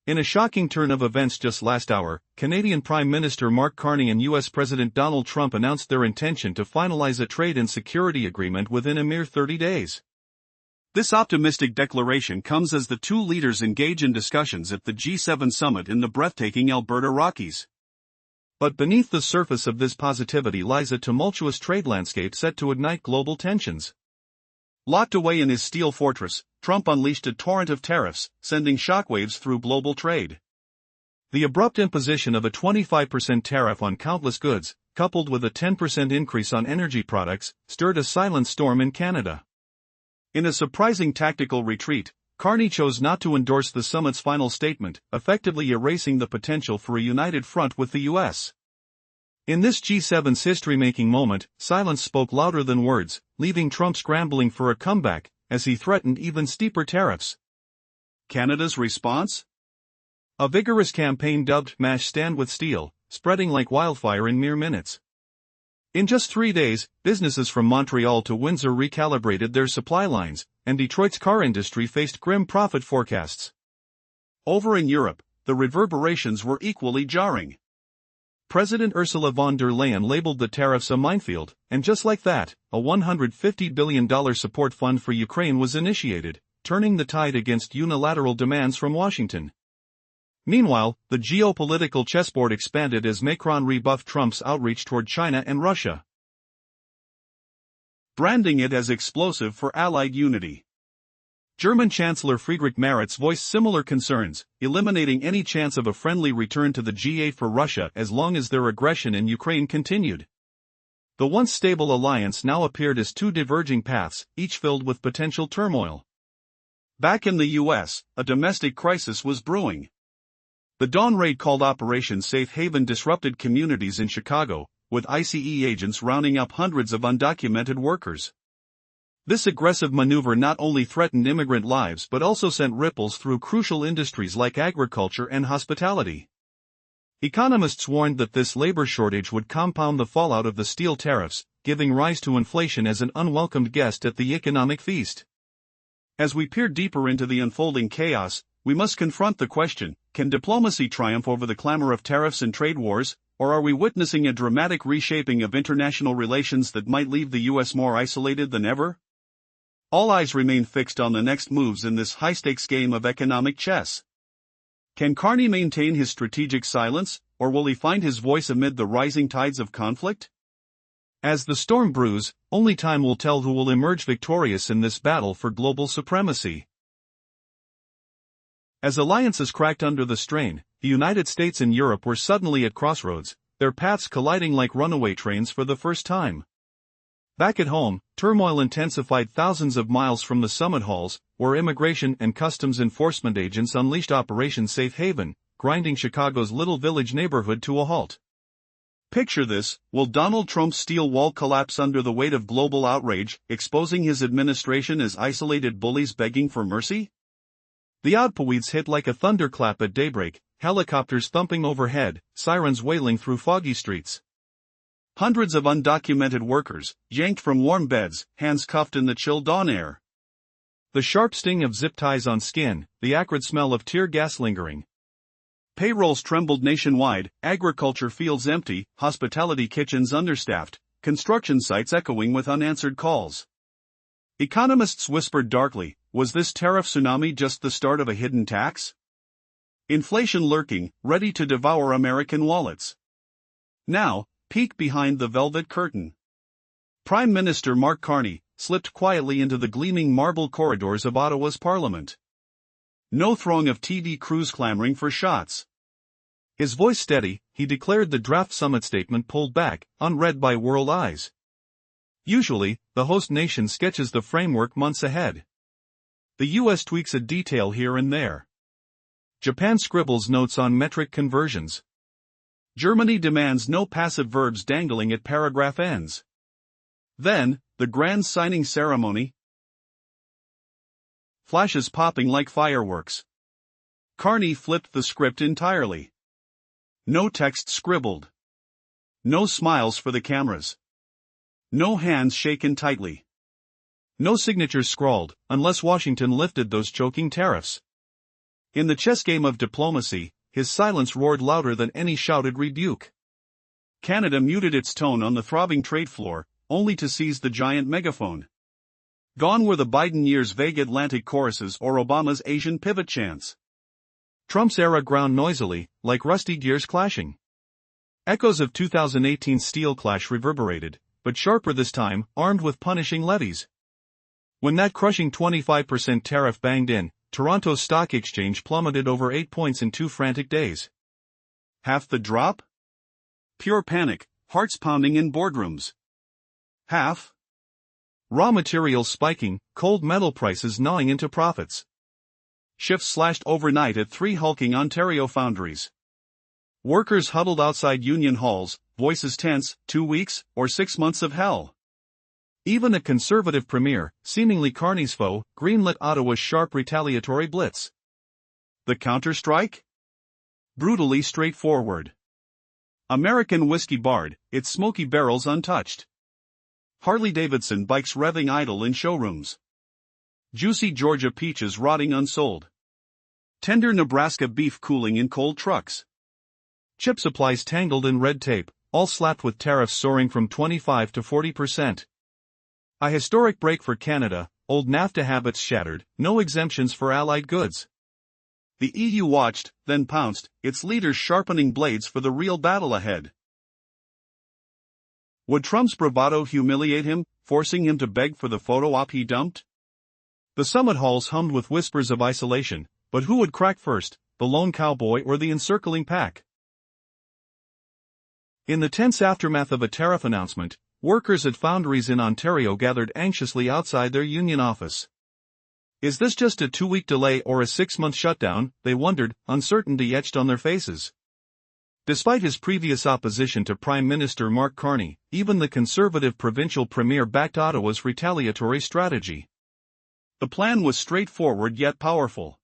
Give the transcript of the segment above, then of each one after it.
In a shocking turn of events just last hour, Canadian Prime Minister Mark Carney and U.S. President Donald Trump announced their intention to finalize a trade and security agreement within a mere 30 days. This optimistic declaration comes as the two leaders engage in discussions at the G7 summit in the breathtaking Alberta Rockies. But beneath the surface of this positivity lies a tumultuous trade landscape set to ignite global tensions. Locked away in his steel fortress, Trump unleashed a torrent of tariffs, sending shockwaves through global trade. The abrupt imposition of a 25% tariff on countless goods, coupled with a 10% increase on energy products, stirred a silent storm in Canada. In a surprising tactical retreat, Carney chose not to endorse the summit's final statement, effectively erasing the potential for a united front with the U.S. In this G7's history-making moment, silence spoke louder than words, leaving Trump scrambling for a comeback, as he threatened even steeper tariffs. Canada's response? A vigorous campaign dubbed "Mash Stand with Steel," spreading like wildfire in mere minutes. In just 3 days, businesses from Montreal to Windsor recalibrated their supply lines, and Detroit's car industry faced grim profit forecasts. Over in Europe, the reverberations were equally jarring. President Ursula von der Leyen labeled the tariffs a minefield, and just like that, a $150 billion support fund for Ukraine was initiated, turning the tide against unilateral demands from Washington. Meanwhile, the geopolitical chessboard expanded as Macron rebuffed Trump's outreach toward China and Russia, branding it as explosive for Allied unity. German Chancellor Friedrich Merz voiced similar concerns, eliminating any chance of a friendly return to the G8 for Russia as long as their aggression in Ukraine continued. The once stable alliance now appeared as two diverging paths, each filled with potential turmoil. Back in the U.S., a domestic crisis was brewing. The dawn raid called Operation Safe Haven disrupted communities in Chicago, with ICE agents rounding up hundreds of undocumented workers. This aggressive maneuver not only threatened immigrant lives but also sent ripples through crucial industries like agriculture and hospitality. Economists warned that this labor shortage would compound the fallout of the steel tariffs, giving rise to inflation as an unwelcomed guest at the economic feast. As we peer deeper into the unfolding chaos, we must confront the question: can diplomacy triumph over the clamor of tariffs and trade wars, or are we witnessing a dramatic reshaping of international relations that might leave the U.S. more isolated than ever? All eyes remain fixed on the next moves in this high-stakes game of economic chess. Can Carney maintain his strategic silence, or will he find his voice amid the rising tides of conflict? As the storm brews, only time will tell who will emerge victorious in this battle for global supremacy. As alliances cracked under the strain, the United States and Europe were suddenly at crossroads, their paths colliding like runaway trains for the first time. Back at home, turmoil intensified thousands of miles from the summit halls, where immigration and customs enforcement agents unleashed Operation Safe Haven, grinding Chicago's little village neighborhood to a halt. Picture this: will Donald Trump's steel wall collapse under the weight of global outrage, exposing his administration as isolated bullies begging for mercy? The oddpoids hit like a thunderclap at daybreak, helicopters thumping overhead, sirens wailing through foggy streets. Hundreds of undocumented workers, yanked from warm beds, hands cuffed in the chill dawn air. The sharp sting of zip ties on skin, the acrid smell of tear gas lingering. Payrolls trembled nationwide, agriculture fields empty, hospitality kitchens understaffed, construction sites echoing with unanswered calls. Economists whispered darkly, was this tariff tsunami just the start of a hidden tax? Inflation lurking, ready to devour American wallets. Now, peek behind the velvet curtain. Prime Minister Mark Carney slipped quietly into the gleaming marble corridors of Ottawa's Parliament. No throng of TV crews clamoring for shots. His voice steady, he declared the draft summit statement pulled back, unread by world eyes. Usually, the host nation sketches the framework months ahead. The U.S. tweaks a detail here and there. Japan scribbles notes on metric conversions. Germany demands no passive verbs dangling at paragraph ends. Then, the grand signing ceremony. Flashes popping like fireworks. Carney flipped the script entirely. No text scribbled. No smiles for the cameras. No hands shaken tightly. No signatures scrawled, unless Washington lifted those choking tariffs. In the chess game of diplomacy, his silence roared louder than any shouted rebuke. Canada muted its tone on the throbbing trade floor, only to seize the giant megaphone. Gone were the Biden years' vague Atlantic choruses or Obama's Asian pivot chants. Trump's era ground noisily, like rusty gears clashing. Echoes of 2018's steel clash reverberated, but sharper this time, armed with punishing levies. When that crushing 25% tariff banged in, Toronto's stock exchange plummeted over 8 points in 2 frantic days. Half the drop? Pure panic, hearts pounding in boardrooms. Half? Raw materials spiking, cold metal prices gnawing into profits. Shifts slashed overnight at 3 hulking Ontario foundries. Workers huddled outside union halls, voices tense, 2 weeks, or 6 months of hell. Even a conservative premier, seemingly Carney's foe, greenlit Ottawa's sharp retaliatory blitz. The counter-strike? Brutally straightforward. American whiskey barred, its smoky barrels untouched. Harley-Davidson bikes revving idle in showrooms. Juicy Georgia peaches rotting unsold. Tender Nebraska beef cooling in cold trucks. Chip supplies tangled in red tape, all slapped with tariffs soaring from 25 to 40%. A historic break for Canada, old NAFTA habits shattered, no exemptions for allied goods. The EU watched, then pounced, its leaders sharpening blades for the real battle ahead. Would Trump's bravado humiliate him, forcing him to beg for the photo op he dumped? The summit halls hummed with whispers of isolation, but who would crack first, the lone cowboy or the encircling pack? In the tense aftermath of a tariff announcement, workers at foundries in Ontario gathered anxiously outside their union office. Is this just a 2-week delay or a 6-month shutdown, they wondered, uncertainty etched on their faces. Despite his previous opposition to Prime Minister Mark Carney, even the conservative provincial premier backed Ottawa's retaliatory strategy. The plan was straightforward yet powerful.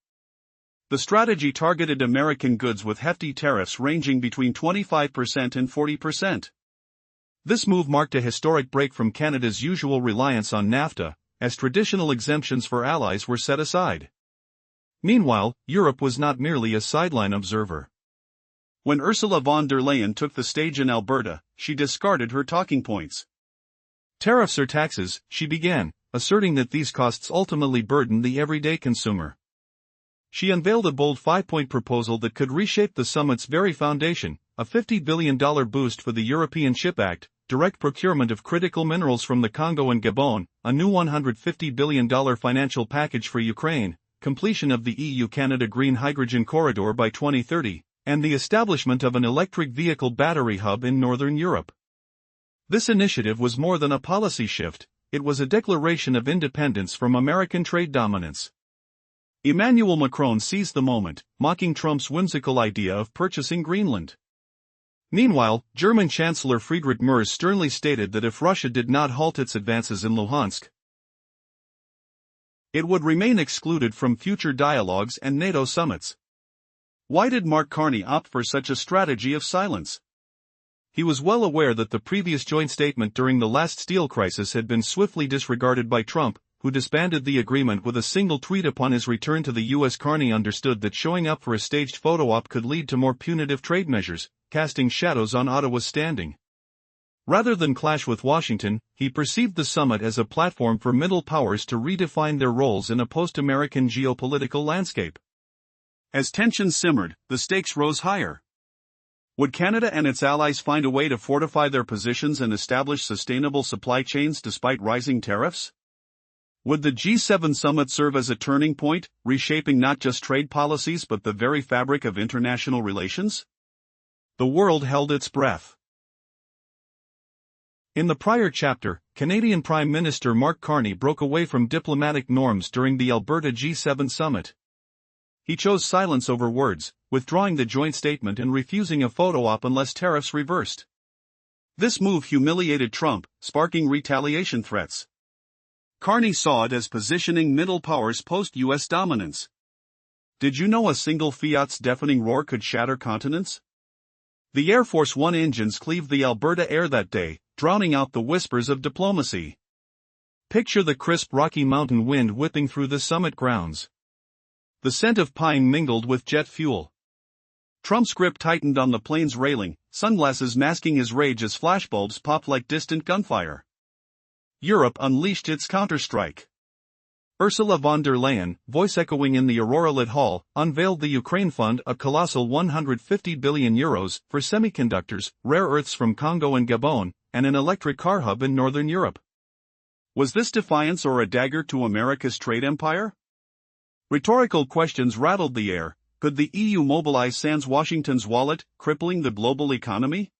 The strategy targeted American goods with hefty tariffs ranging between 25% and 40%. This move marked a historic break from Canada's usual reliance on NAFTA, as traditional exemptions for allies were set aside. Meanwhile, Europe was not merely a sideline observer. When Ursula von der Leyen took the stage in Alberta, she discarded her talking points. Tariffs or taxes, she began, asserting that these costs ultimately burden the everyday consumer. She unveiled a bold 5-point proposal that could reshape the summit's very foundation, a $50 billion boost for the European Chip Act, direct procurement of critical minerals from the Congo and Gabon, a new $150 billion financial package for Ukraine, completion of the EU-Canada Green Hydrogen Corridor by 2030, and the establishment of an electric vehicle battery hub in Northern Europe. This initiative was more than a policy shift, it was a declaration of independence from American trade dominance. Emmanuel Macron seized the moment, mocking Trump's whimsical idea of purchasing Greenland. Meanwhile, German Chancellor Friedrich Merz sternly stated that if Russia did not halt its advances in Luhansk, it would remain excluded from future dialogues and NATO summits. Why did Mark Carney opt for such a strategy of silence? He was well aware that the previous joint statement during the last steel crisis had been swiftly disregarded by Trump, who disbanded the agreement with a single tweet upon his return to the U.S. Carney understood that showing up for a staged photo op could lead to more punitive trade measures, casting shadows on Ottawa's standing. Rather than clash with Washington, he perceived the summit as a platform for middle powers to redefine their roles in a post-American geopolitical landscape. As tensions simmered, the stakes rose higher. Would Canada and its allies find a way to fortify their positions and establish sustainable supply chains despite rising tariffs? Would the G7 summit serve as a turning point, reshaping not just trade policies but the very fabric of international relations? The world held its breath. In the prior chapter, Canadian Prime Minister Mark Carney broke away from diplomatic norms during the Alberta G7 summit. He chose silence over words, withdrawing the joint statement and refusing a photo op unless tariffs reversed. This move humiliated Trump, sparking retaliation threats. Carney saw it as positioning middle powers post-U.S. dominance. Did you know a single Fiat's deafening roar could shatter continents? The Air Force One engines cleaved the Alberta air that day, drowning out the whispers of diplomacy. Picture the crisp Rocky Mountain wind whipping through the summit grounds. The scent of pine mingled with jet fuel. Trump's grip tightened on the plane's railing, sunglasses masking his rage as flashbulbs popped like distant gunfire. Europe unleashed its counterstrike. Ursula von der Leyen, voice echoing in the Aurora-lit hall, unveiled the Ukraine Fund, a colossal €150 billion for semiconductors, rare earths from Congo and Gabon, and an electric car hub in Northern Europe. Was this defiance or a dagger to America's trade empire? Rhetorical questions rattled the air. Could the EU mobilize sans Washington's wallet, crippling the global economy?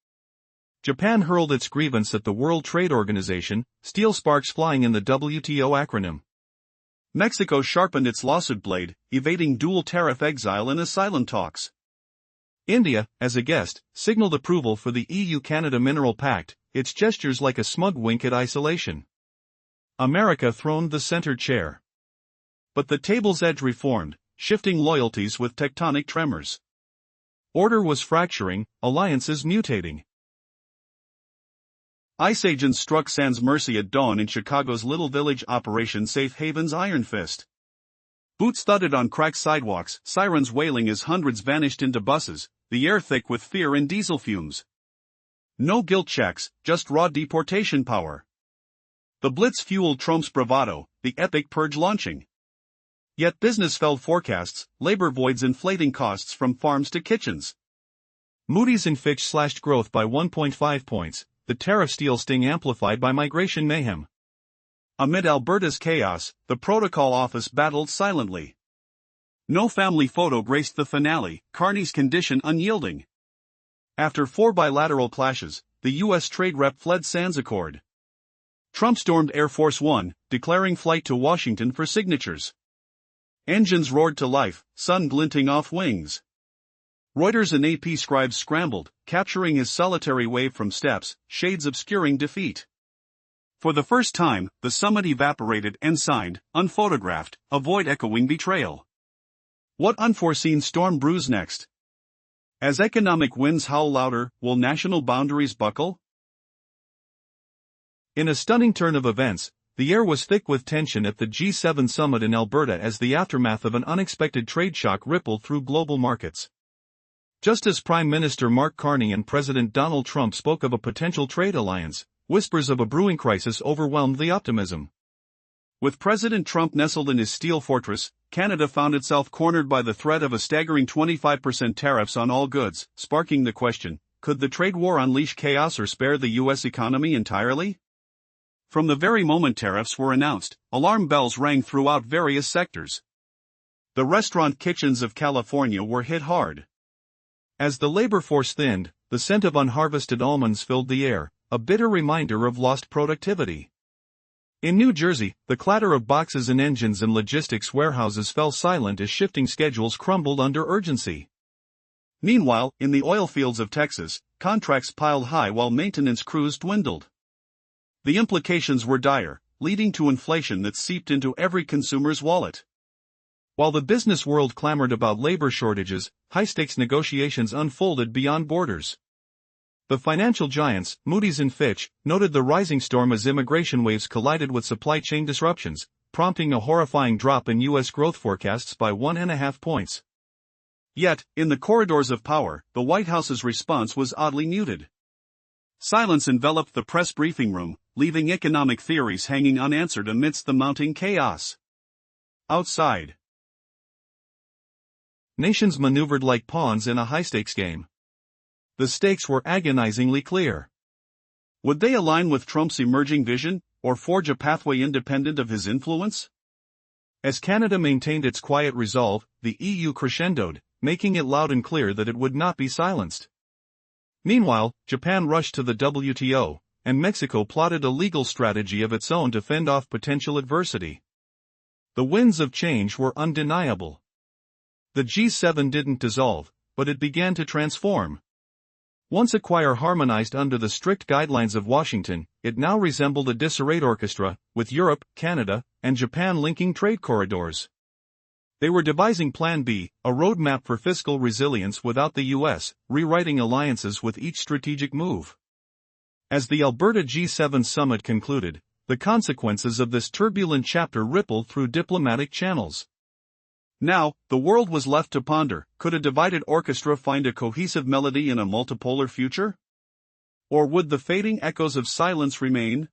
Japan hurled its grievance at the World Trade Organization, steel sparks flying in the WTO acronym. Mexico sharpened its lawsuit blade, evading dual tariff exile and asylum talks. India, as a guest, signaled approval for the EU-Canada Mineral Pact, its gestures like a smug wink at isolation. America throned the center chair. But the table's edge reformed, shifting loyalties with tectonic tremors. Order was fracturing, alliances mutating. ICE agents struck sans mercy at dawn in Chicago's little village Operation Safe Haven's Iron Fist. Boots thudded on cracked sidewalks, sirens wailing as hundreds vanished into buses, the air thick with fear and diesel fumes. No guilt checks, just raw deportation power. The blitz fueled Trump's bravado, the epic purge launching. Yet business fell forecasts, labor voids inflating costs from farms to kitchens. Moody's and Fitch slashed growth by 1.5 points, the tariff steel sting amplified by migration mayhem. Amid Alberta's chaos, the protocol office battled silently. No family photo graced the finale, Carney's condition unyielding. After 4 bilateral clashes, the U.S. trade rep fled sans accord. Trump stormed Air Force One, declaring flight to Washington for signatures. Engines roared to life, sun glinting off wings. Reuters and AP scribes scrambled, capturing his solitary wave from steps, shades obscuring defeat. For the first time, the summit evaporated and signed, unphotographed, avoid echoing betrayal. What unforeseen storm brews next? As economic winds howl louder, will national boundaries buckle? In a stunning turn of events, the air was thick with tension at the G7 summit in Alberta as the aftermath of an unexpected trade shock rippled through global markets. Just as Prime Minister Mark Carney and President Donald Trump spoke of a potential trade alliance, whispers of a brewing crisis overwhelmed the optimism. With President Trump nestled in his steel fortress, Canada found itself cornered by the threat of a staggering 25% tariffs on all goods, sparking the question, could the trade war unleash chaos or spare the U.S. economy entirely? From the very moment tariffs were announced, alarm bells rang throughout various sectors. The restaurant kitchens of California were hit hard. As the labor force thinned, the scent of unharvested almonds filled the air, a bitter reminder of lost productivity. In New Jersey, the clatter of boxes and engines in logistics warehouses fell silent as shifting schedules crumbled under urgency. Meanwhile, in the oil fields of Texas, contracts piled high while maintenance crews dwindled. The implications were dire, leading to inflation that seeped into every consumer's wallet. While the business world clamored about labor shortages, high-stakes negotiations unfolded beyond borders. The financial giants, Moody's and Fitch, noted the rising storm as immigration waves collided with supply chain disruptions, prompting a horrifying drop in U.S. growth forecasts by 1.5 points. Yet, in the corridors of power, the White House's response was oddly muted. Silence enveloped the press briefing room, leaving economic theories hanging unanswered amidst the mounting chaos. Outside, nations maneuvered like pawns in a high-stakes game. The stakes were agonizingly clear. Would they align with Trump's emerging vision, or forge a pathway independent of his influence? As Canada maintained its quiet resolve, the EU crescendoed, making it loud and clear that it would not be silenced. Meanwhile, Japan rushed to the WTO, and Mexico plotted a legal strategy of its own to fend off potential adversity. The winds of change were undeniable. The G7 didn't dissolve, but it began to transform. Once a choir harmonized under the strict guidelines of Washington, it now resembled a disarrayed orchestra, with Europe, Canada, and Japan linking trade corridors. They were devising Plan B, a roadmap for fiscal resilience without the U.S., rewriting alliances with each strategic move. As the Alberta G7 summit concluded, the consequences of this turbulent chapter rippled through diplomatic channels. Now, the world was left to ponder, could a divided orchestra find a cohesive melody in a multipolar future? Or would the fading echoes of silence remain?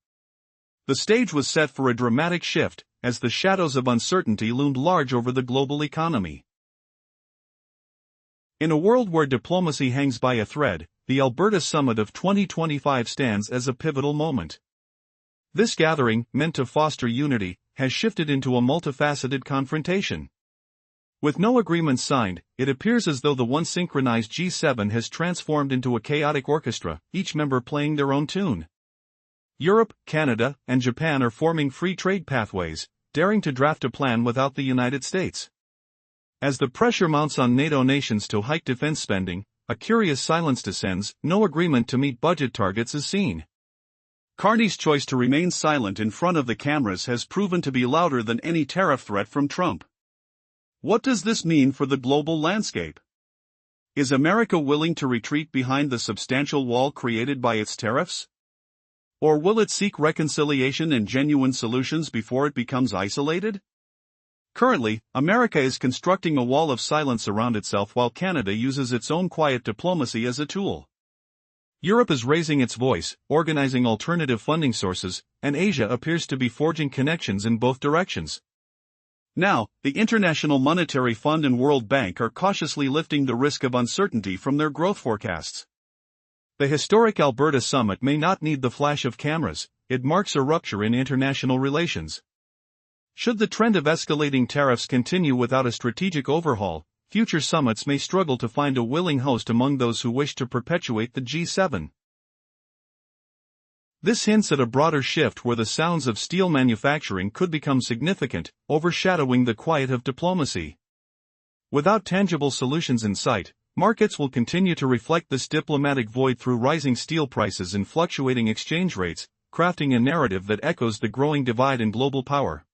The stage was set for a dramatic shift, as the shadows of uncertainty loomed large over the global economy. In a world where diplomacy hangs by a thread, the Alberta Summit of 2025 stands as a pivotal moment. This gathering, meant to foster unity, has shifted into a multifaceted confrontation. With no agreements signed, it appears as though the once synchronized G7 has transformed into a chaotic orchestra, each member playing their own tune. Europe, Canada, and Japan are forming free trade pathways, daring to draft a plan without the United States. As the pressure mounts on NATO nations to hike defense spending, a curious silence descends, no agreement to meet budget targets is seen. Carney's choice to remain silent in front of the cameras has proven to be louder than any tariff threat from Trump. What does this mean for the global landscape? Is America willing to retreat behind the substantial wall created by its tariffs? Or will it seek reconciliation and genuine solutions before it becomes isolated? Currently, America is constructing a wall of silence around itself while Canada uses its own quiet diplomacy as a tool. Europe is raising its voice, organizing alternative funding sources, and Asia appears to be forging connections in both directions. Now, the International Monetary Fund and World Bank are cautiously lifting the risk of uncertainty from their growth forecasts. The historic Alberta Summit may not need the flash of cameras, it marks a rupture in international relations. Should the trend of escalating tariffs continue without a strategic overhaul, future summits may struggle to find a willing host among those who wish to perpetuate the G7. This hints at a broader shift where the sounds of steel manufacturing could become significant, overshadowing the quiet of diplomacy. Without tangible solutions in sight, markets will continue to reflect this diplomatic void through rising steel prices and fluctuating exchange rates, crafting a narrative that echoes the growing divide in global power.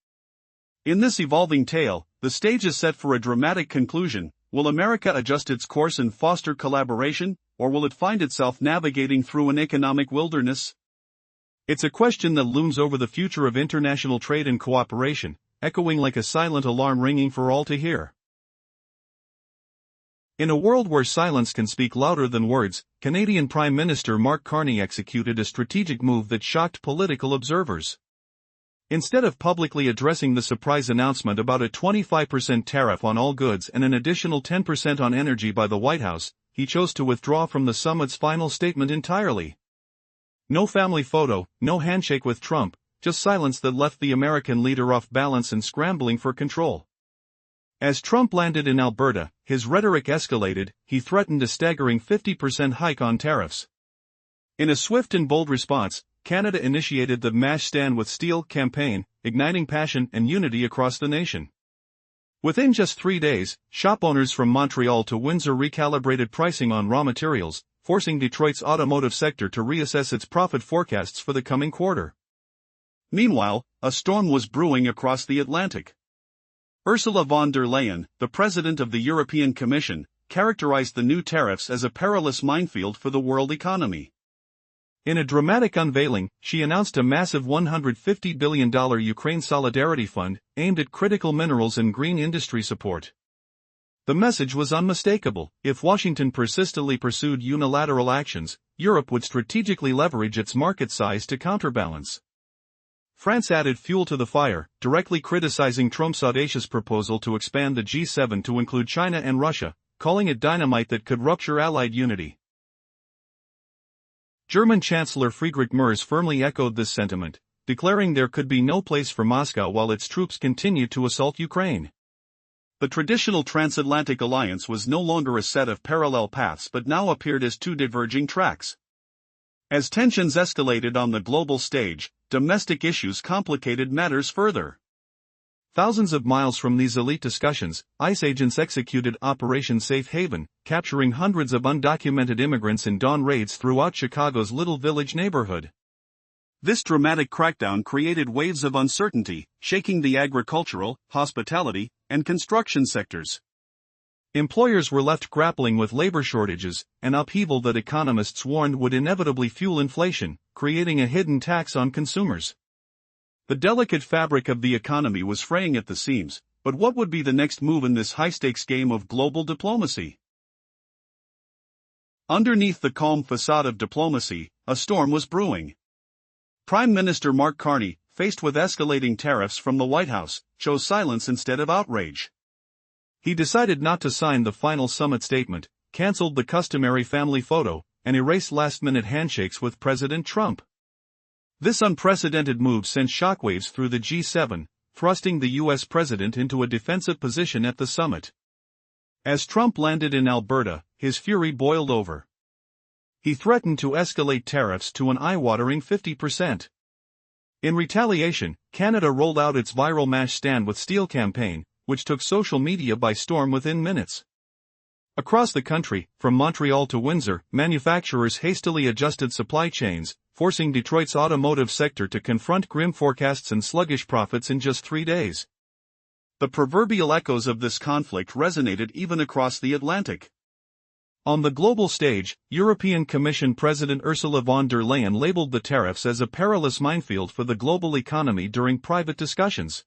In this evolving tale, the stage is set for a dramatic conclusion. Will America adjust its course and foster collaboration, or will it find itself navigating through an economic wilderness? It's a question that looms over the future of international trade and cooperation, echoing like a silent alarm ringing for all to hear. In a world where silence can speak louder than words, Canadian Prime Minister Mark Carney executed a strategic move that shocked political observers. Instead of publicly addressing the surprise announcement about a 25% tariff on all goods and an additional 10% on energy by the White House, he chose to withdraw from the summit's final statement entirely. No family photo, no handshake with Trump, just silence that left the American leader off balance and scrambling for control. As Trump landed in Alberta, his rhetoric escalated. He threatened a staggering 50% hike on tariffs. In a swift and bold response, Canada initiated the "Mash Stand with Steel" campaign, igniting passion and unity across the nation. Within just 3 days, shop owners from Montreal to Windsor recalibrated pricing on raw materials, forcing Detroit's automotive sector to reassess its profit forecasts for the coming quarter. Meanwhile, a storm was brewing across the Atlantic. Ursula von der Leyen, the president of the European Commission, characterized the new tariffs as a perilous minefield for the world economy. In a dramatic unveiling, she announced a massive $150 billion Ukraine Solidarity Fund, aimed at critical minerals and green industry support. The message was unmistakable: if Washington persistently pursued unilateral actions, Europe would strategically leverage its market size to counterbalance. France added fuel to the fire, directly criticizing Trump's audacious proposal to expand the G7 to include China and Russia, calling it dynamite that could rupture Allied unity. German Chancellor Friedrich Merz firmly echoed this sentiment, declaring there could be no place for Moscow while its troops continued to assault Ukraine. The traditional transatlantic alliance was no longer a set of parallel paths but now appeared as two diverging tracks. As tensions escalated on the global stage, domestic issues complicated matters further. Thousands of miles from these elite discussions, ICE agents executed Operation Safe Haven, capturing hundreds of undocumented immigrants in dawn raids throughout Chicago's Little Village neighborhood. This dramatic crackdown created waves of uncertainty, shaking the agricultural, hospitality, and construction sectors. Employers were left grappling with labor shortages, an upheaval that economists warned would inevitably fuel inflation, creating a hidden tax on consumers. The delicate fabric of the economy was fraying at the seams, But what would be the next move in this high-stakes game of global diplomacy? Underneath the calm facade of diplomacy, a storm was brewing. Prime Minister Mark Carney, faced with escalating tariffs from the White House, chose silence instead of outrage. He decided not to sign the final summit statement, cancelled the customary family photo, and erased last-minute handshakes with President Trump. This unprecedented move sent shockwaves through the G7, thrusting the U.S. president into a defensive position at the summit. As Trump landed in Alberta, his fury boiled over. He threatened to escalate tariffs to an eye-watering 50%. In retaliation, Canada rolled out its viral Mash Stand with Steel campaign, which took social media by storm within minutes. Across the country, from Montreal to Windsor, manufacturers hastily adjusted supply chains, forcing Detroit's automotive sector to confront grim forecasts and sluggish profits in just 3 days. The proverbial echoes of this conflict resonated even across the Atlantic. On the global stage, European Commission President Ursula von der Leyen labeled the tariffs as a perilous minefield for the global economy during private discussions.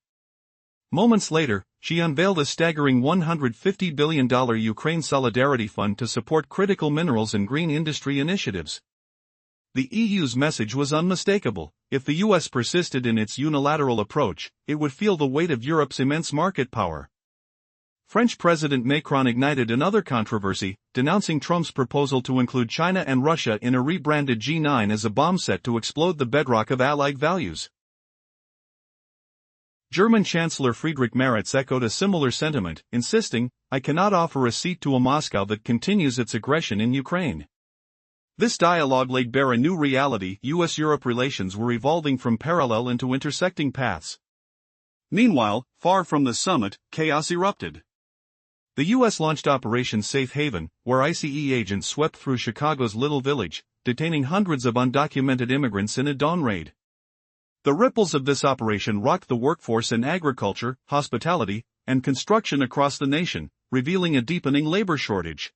Moments later, she unveiled a staggering $150 billion Ukraine Solidarity Fund to support critical minerals and green industry initiatives. The EU's message was unmistakable: if the US persisted in its unilateral approach, it would feel the weight of Europe's immense market power. French President Macron ignited another controversy, denouncing Trump's proposal to include China and Russia in a rebranded G9 as a bomb set to explode the bedrock of Allied values. German Chancellor Friedrich Merz echoed a similar sentiment, insisting, "I cannot offer a seat to a Moscow that continues its aggression in Ukraine." This dialogue laid bare a new reality: US-Europe relations were evolving from parallel into intersecting paths. Meanwhile, far from the summit, chaos erupted. The US launched Operation Safe Haven, where ICE agents swept through Chicago's Little Village, detaining hundreds of undocumented immigrants in a dawn raid. The ripples of this operation rocked the workforce in agriculture, hospitality, and construction across the nation, revealing a deepening labor shortage.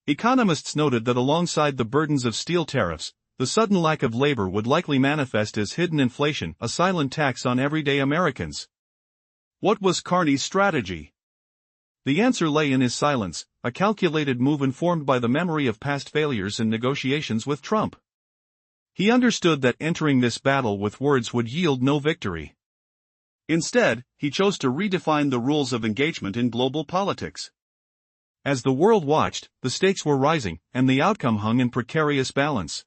Economists noted that alongside the burdens of steel tariffs, the sudden lack of labor would likely manifest as hidden inflation, a silent tax on everyday Americans. What was Carney's strategy? The answer lay in his silence, a calculated move informed by the memory of past failures and negotiations with Trump. He understood that entering this battle with words would yield no victory. Instead, he chose to redefine the rules of engagement in global politics. As the world watched, the stakes were rising, and the outcome hung in precarious balance.